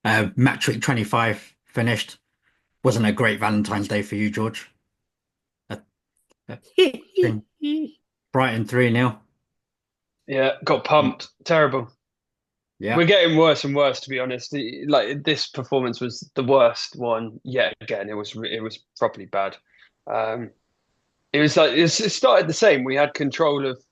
Matchweek 25 finished. Wasn't a great Valentine's Day for you, George. I, I think Brighton 3-0. Yeah, got pumped. Terrible. Yeah. We're getting worse and worse, to be honest. Like this performance was the worst one yet again. It was properly bad. Um, it was like it started the same. We had control of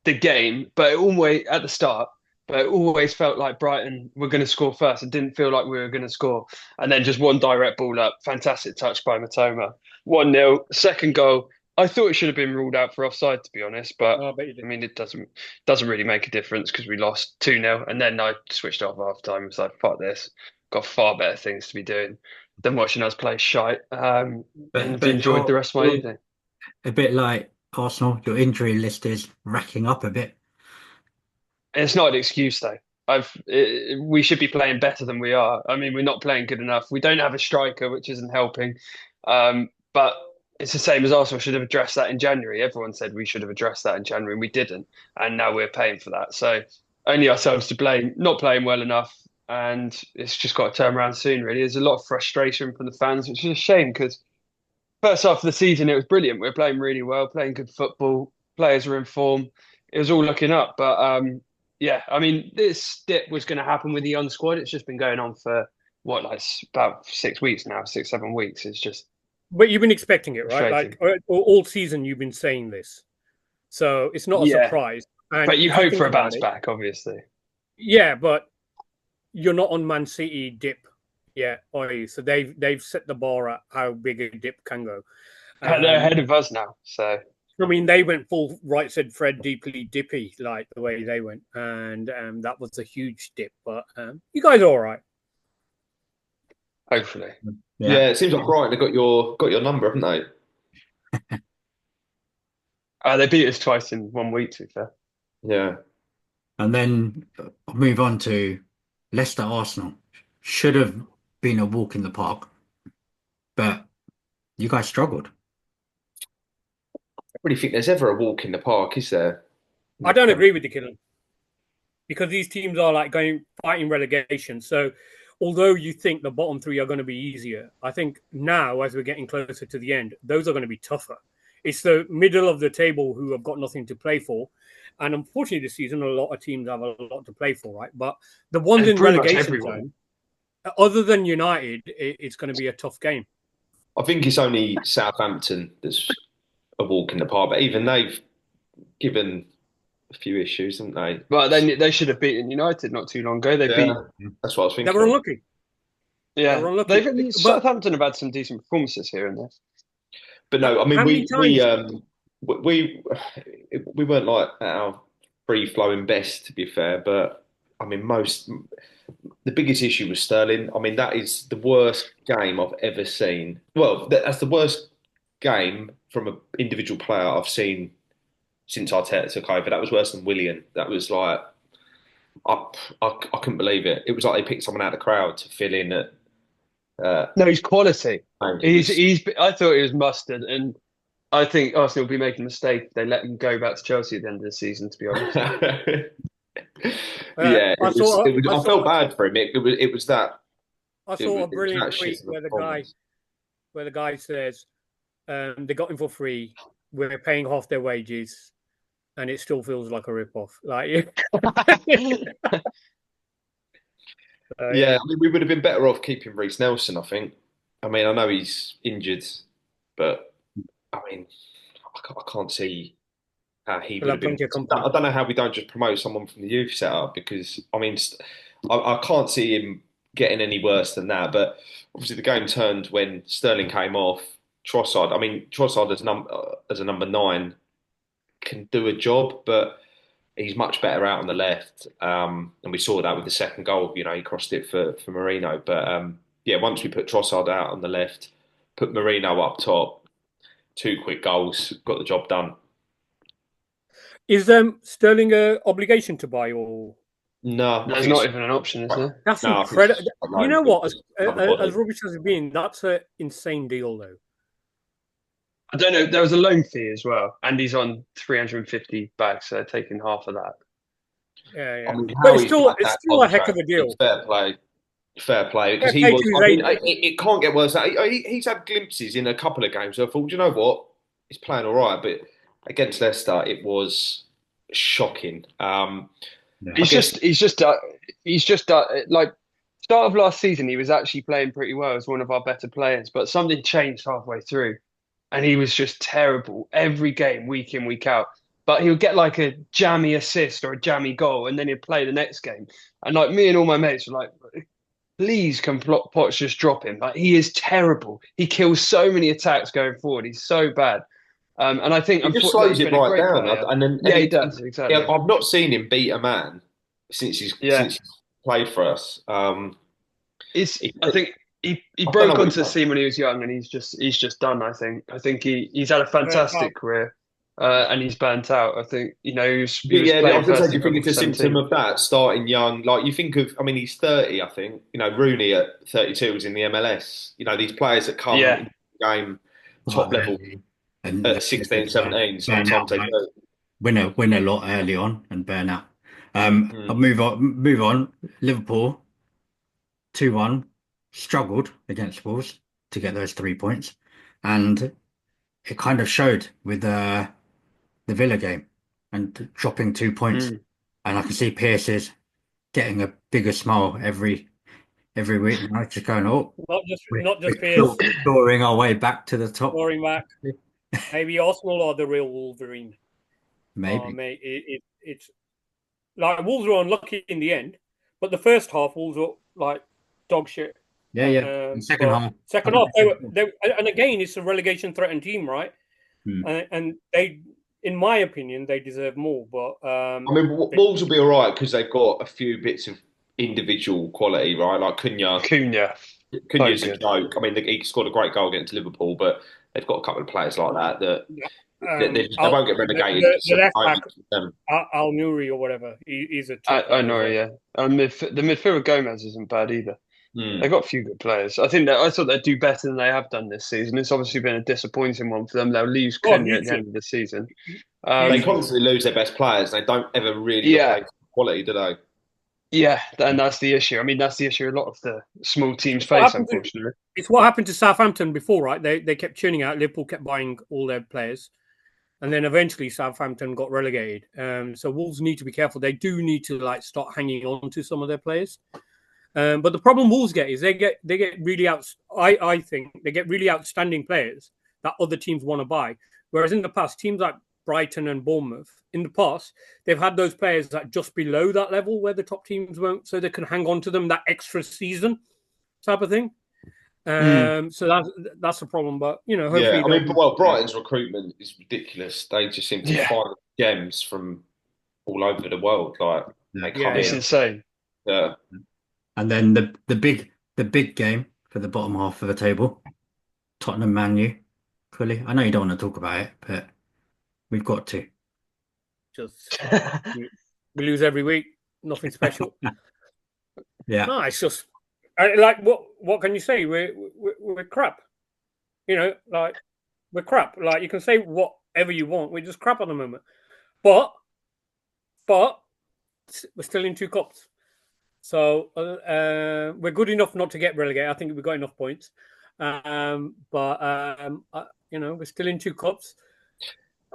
the game, but it always at the start, but it always felt like Brighton were going to score first. It didn't feel like we were going to score, and then just one direct ball up, fantastic touch by Matoma, 1-0. Second goal, I thought it should have been ruled out for offside, to be honest, but Oh, I bet you I did. mean it doesn't really make a difference because we lost 2-0, and then I switched off half time. It was like fuck this, got far better things to be doing than watching us play shite, But and but enjoyed the rest of my you're evening. a bit like Arsenal. Your injury list is racking up a bit. It's not an excuse though. We should be playing better than we are. I mean, we're not playing good enough. We don't have a striker, which isn't helping. But it's the same as Arsenal should have addressed that in January. Everyone said we should have addressed that in January, and we didn't. And now we're paying for that. So only ourselves to blame, not playing well enough. And it's just got to turn around soon, really. There's a lot of frustration from the fans, which is a shame because first half of the season, it was brilliant. We were playing really well, playing good football. Players were in form. It was all looking up. But yeah, I mean, this dip was going to happen with the young squad. It's just been going on for what, like about 6 weeks now, 6, 7 weeks. It's just But you've been expecting it, right? frustrating. Like all season, you've been saying this, so it's not a Yeah, surprise. And but you if you hope for think a about bounce it, back, obviously. yeah, but you're not on Man City dip yet, are you? So they've set the bar at how big a dip can go. They're Um, ahead of us now, so I mean, they went full right, said Fred, deeply dippy, like the way they went, and that was a huge dip. But you guys are all right. hopefully. Yeah. Yeah, it seems like Brighton have got your number, haven't they? They beat us twice in 1 week, to be fair. Yeah. And then I'll move on to Leicester Arsenal. Should have been a walk in the park, but you guys struggled. I really think there's ever a walk in the park, is there? In I the don't Premier agree with the killing because these teams are like going fighting relegation. So although you think the bottom three are going to be easier, I think now as we're getting closer to the end, those are going to be tougher. It's the middle of the table who have got nothing to play for. And unfortunately, this season, a lot of teams have a lot to play for, right? But the ones And in pretty much relegation everyone. zone, other than United, it's going to be a tough game. I think it's only Southampton that's a walk in the park, but even they've given a few issues, haven't they? But then they should have beaten United not too long ago. They Yeah, beat, that's what I was They thinking were of. unlucky. They yeah. were unlucky. They've But Southampton have had some decent performances here and there. But no, I mean how many times? we we weren't like at our free flowing best, to be fair. But I mean, the biggest issue was Sterling. I mean, that is the worst game I've ever seen. Well, that's the worst game from an individual player I've seen since Arteta took over. That was worse than Willian. That was like I, I couldn't believe it. It was like they picked someone out of the crowd to fill in at. No, he's quality. And it He's was he's. I thought he was mustard, and I think Arsenal will be making a mistake if they let him go back to Chelsea at the end of the season. To be honest, yeah, I saw it was. I I felt saw bad for him. It was that. I It saw was, a it was brilliant that tweet shit of a performance. where the guy says they got him for free. We're paying half their wages, and it still feels like a rip-off. Like, Yeah, yeah. I mean, we would have been better off keeping Reece Nelson, I think. I mean, I know he's injured, but I mean, I can't see how he We'll would have have been. plenty of I company. don't know how we don't just promote someone from the youth setup because I mean, I can't see him getting any worse than that. But obviously, the game turned when Sterling came off. Trossard, I mean, Trossard as a number nine can do a job, but he's much better out on the left. And we saw that with the second goal. You know, he crossed it for Marino. But yeah, once we put Trossard out on the left, put Marino up top, two quick goals, got the job done. Is Sterling a obligation to buy or No, I there's think not it's even an option, is right. there? that's No, I think it's incredible? just a You loan know for what? another As body. rubbish as it's been, that's an insane deal, though. I don't know. There was a loan fee as well, and he's on 350 bags, so they're taking half of that. Yeah, I yeah. mean, But how he's it's played that still a heck of contract, a it's deal. fair play. fair play, because Fair he play was. to his I mean, agent. it can't get worse. He's had glimpses in a couple of games. So I thought, do you know what? He's playing all right, but against Leicester, it was shocking. Yeah. I guess He's just like start of last season. He was actually playing pretty well as one of our better players, but something changed halfway through, and he was just terrible every game, week in, week out. But he would get like a jammy assist or a jammy goal, and then he'd play the next game. And like me and all my mates were like, please can Potts just drop him? Like he is terrible. He kills so many attacks going forward. He's so bad. And I think he just unfortunately slows he's it been a right great down, player. and then Yeah, he does yeah, exactly. I've not seen him beat a man Yeah, since he's played for us. I think he I don't know broke what he's onto the done. scene when he was young, and he's just done. I think he's had a Burnt out. fantastic career, and he's burnt out. I think he was Yeah, I playing was going to say, first do you team think football it's for a symptom 17. of that, starting young? Like, you think of, I mean, he's 30, I think. You know, Rooney at 32 was in the MLS. You know, these players that come Yeah, into the game top Quite level early, and at 16, burn 17, burn out, sometimes they right? do. Win a lot early on and burn out. Hmm. I'll move on. Liverpool 2-1 struggled against Wolves to get those 3 points, and it kind of showed with the Villa game and dropping 2 points. mm. And I can see Pierce is getting a bigger smile every week now, just going, oh, Not just we're Pierce clawing our way back to the top. scoring back. Maybe Arsenal are the real Wolverine. Maybe. Mate, it's like Wolves were unlucky in the end, but the first half Wolves were like dog shit. Yeah, yeah. In second But half, second half and again it's a relegation threatened team, right? Hmm. And they, in my opinion, they deserve more. But I mean, Wolves will be all right because they've got a few bits of individual quality, right? Like Cunha. Cunha, so Cunha's a good. joke. I mean, he scored a great goal against Liverpool, but they've got a couple of players like that they won't get relegated. the left back Them. Al Nuri or whatever, he's a top I player as know, well. yeah. The midfield Gomez isn't bad either. Hmm. They've got a few good players. I thought they'd do better than they have done this season. It's obviously been a disappointing one for them. They'll lose Oh, Cunha at the hugely, end of the season. They hugely. constantly lose their best players. They don't ever really Yeah, replace quality, do they? yeah, and that's the issue. I mean, that's the issue a lot of the small teams It's what face, happened to unfortunately. it's what happened to Southampton before, right? They kept churning out. Liverpool kept buying all their players, and then eventually Southampton got relegated. So Wolves need to be careful. They do need to like start hanging on to some of their players. But the problem Wolves get is they get really I think they get really outstanding players that other teams want to buy. Whereas in the past, teams like Brighton and Bournemouth, in the past, they've had those players that just below that level where the top teams won't, so they can hang on to them that extra season type of thing. So that's the problem. But Yeah, hopefully I they'll mean, do. well, Brighton's recruitment is ridiculous. They just seem to Yeah, find gems from all over the world. Like they come it's Yeah. in. insane. Yeah. And then the big game for the bottom half of the table, Tottenham Man U. Fully. I know you don't want to talk about it, but we've got to. Just we lose every week. Nothing special. Yeah. No, it's just like what can you say? We're crap. Like we're crap. Like you can say whatever you want. We're just crap at the moment. But we're still in 2 cups. So we're good enough not to get relegated. I think we've got enough points. We're still in 2 cups.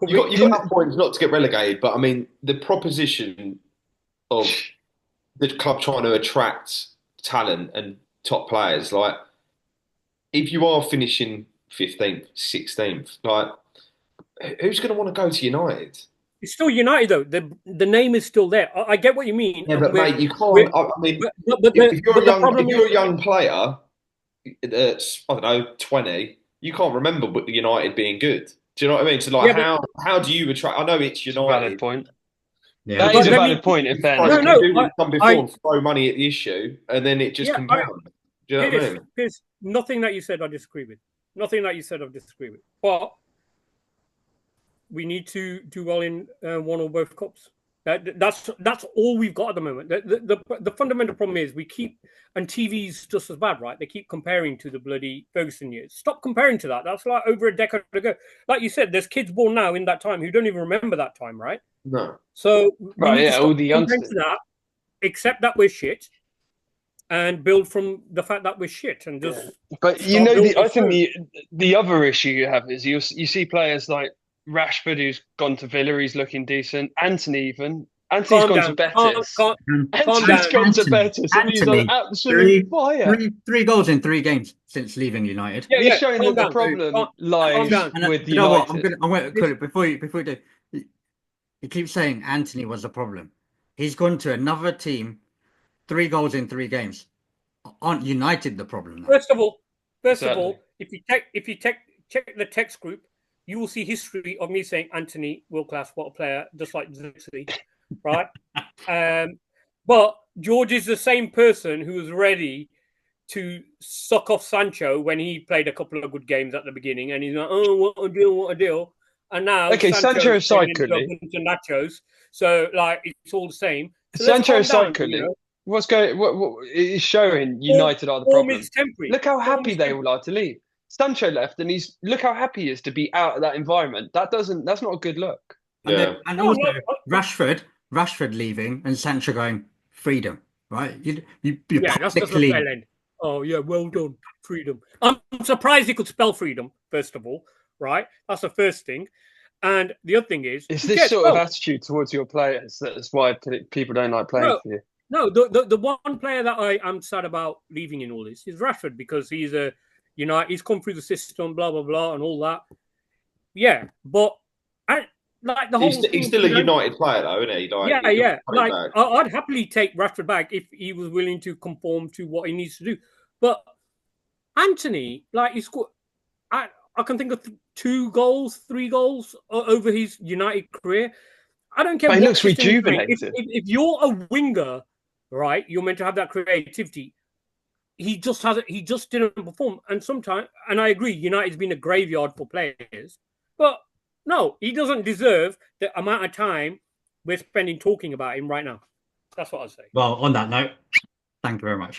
You got enough points not to get relegated, but I mean the proposition of the club trying to attract talent and top players, like if you are finishing 15th, 16th, like who's going to want to go to United? It's still United though. The name is still there. I get what you mean. Yeah, but mate, you we're- can't. I mean, but if you're the problem if you're is a young player that's, I don't know, 20, you can't remember United being good. Do you know what I mean? So like, how do you attract? I know it's Valid United. point. Yeah. That But is a let valid me- point, in Trying fairness. to No, do what you've done before I- and throw money at the issue, and then it just Yeah, compounds. Do you know what I mean? There's nothing that you said I disagree with. Nothing that you said I disagree with. But we need to do well in one or both cups. That's all we've got at the moment. The fundamental problem is we keep, and TV's just as bad, right? They keep comparing to the bloody Ferguson years. Stop comparing to that. That's like over a decade ago. Like you said, there's kids born now in that time who don't even remember that time, right? No. So we Right, need yeah, to all stop the comparing youngsters. to that, accept that we're shit, and build from the fact that we're shit and just. But start building I think through. the other issue you have is you see players like Rashford who's gone to Villa, he's looking decent. Anthony even. Anthony's Calm gone to down. Betis. Calm Anthony's down. gone to Betis and he's on Anthony, absolute fire. three goals in 3 games since leaving United. Yeah, He's showing calm that the down. problem Calm lies down. And with you know what? United. I'm going to call it before you do. You keep saying Anthony was the problem. He's gone to another team, 3 goals in 3 games. Aren't United the problem now? First of all, Certainly. if you check the text group, you will see history of me saying Anthony, world class, what a player, just like Zixi, right? But George is the same person who was ready to suck off Sancho when he played a couple of good games at the beginning, and he's like, "Oh, what a deal!" And now Okay, Sancho aside, Cooley. nachos, so like it's all the same. So Sancho aside, Cooley. What's going? What is showing United are the problem? Look how happy they all are to leave. Sancho left, and look how happy he is to be out of that environment. That's not a good look. Yeah. And also Rashford leaving and Sancho going freedom, right? You that's just a fair end. Oh yeah, well done, freedom. I'm surprised he could spell freedom. First of all, right? That's the first thing. And the other thing is this sort of attitude towards your players that's why people don't like playing for you. No, the one player that I am sad about leaving in all this is Rashford, because he's he's come through the system, blah blah blah, and all that. Yeah, but like the whole he's still a United player though, isn't he? Like, yeah. Like I'd happily take Rashford back if he was willing to conform to what he needs to do. But Anthony, like he scored, I can think of 2 goals, 3 goals over his United career. I don't care. But he looks rejuvenated. If you're a winger, right, you're meant to have that creativity. He just didn't perform. And sometimes, and I agree, United's been a graveyard for players, but no, he doesn't deserve the amount of time we're spending talking about him right now. That's what I'd say. Well, on that note, thank you very much.